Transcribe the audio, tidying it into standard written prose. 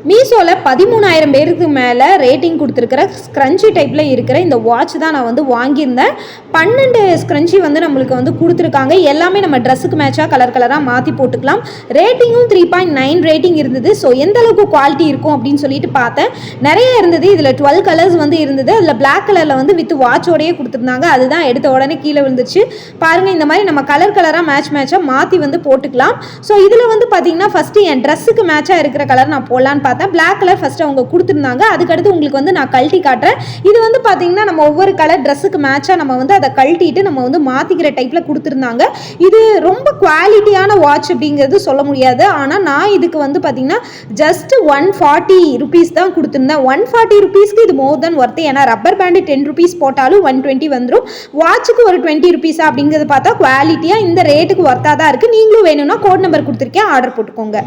மீஷோவில் 13,000 பேருக்கு மேலே ரேட்டிங் கொடுத்துருக்கிற ஸ்க்ரன்ச்சி டைப்பில் இருக்கிற இந்த வாட்ச் தான் நான் வந்து வாங்கியிருந்தேன். 12 ஸ்க்ரன்ச்சி வந்து நம்மளுக்கு வந்து கொடுத்துருக்காங்க. எல்லாமே நம்ம ட்ரெஸ்ஸுக்கு மேட்சாக கலராக மாற்றி போட்டுக்கலாம். ரேட்டிங்கும் 3.9 ரேட்டிங் இருந்தது. ஸோ எந்த அளவுக்கு குவாலிட்டி இருக்கும் அப்படின்னு சொல்லிட்டு பார்த்தேன். நிறைய இருந்தது. இதில் 12 கலர்ஸ் வந்து இருந்தது. அதில் பிளாக் கலரில் வந்து வித் வாட்சோடையே கொடுத்துருந்தாங்க. அதுதான் எடுத்த உடனே கீழே விழுந்துச்சு. பாருங்கள், இந்த மாதிரி நம்ம கலராக மேட்சாக மாற்றி வந்து போட்டுக்கலாம். ஸோ இதில் வந்து பார்த்தீங்கன்னா ஃபஸ்ட்டு என் ட்ரெஸ்ஸுக்கு மேட்சாக இருக்கிற கலர் நான் போடலான்னு பார்த்தேன். பிளாக் கலர் ஃபர்ஸ்ட் அவங்க கொடுத்துருந்தாங்க. அதுக்கடுத்து உங்களுக்கு வந்து நான் கழட்டி காட்டுறேன். இது வந்து பார்த்தீங்கன்னா நம்ம ஒவ்வொரு கலர் ட்ரெஸ்ஸுக்கு மேட்சாக நம்ம வந்து அதை கழட்டிட்டு நம்ம வந்து மாற்றிக்கிற டைப்பில் கொடுத்துருந்தாங்க. இது ரொம்ப குவாலிட்டியான வாட்ச் அப்படிங்கிறது சொல்ல முடியாது. ஆனால் நான் இதுக்கு வந்து பார்த்தீங்கன்னா ஜஸ்ட் 140 ருபீஸ் தான் கொடுத்துருந்தேன். 140 ருபீஸ்க்கு இது மோர் தென் ஒர்த்து. ஏன்னா ரப்பர் பேண்டு 10 ருபீஸ் போட்டாலும் 120 வந்துடும். வாட்சுக்கு ஒரு 20 ருபீஸா அப்படிங்கிறது பார்த்தா குவாலிட்டியாக இந்த ரேட்டுக்கு ஒர்த்தாக தான் இருக்குது. நீங்களும் வேணும்னா கோட் நம்பர் கொடுத்துருக்கேன், ஆர்டர் போட்டுக்கோங்க.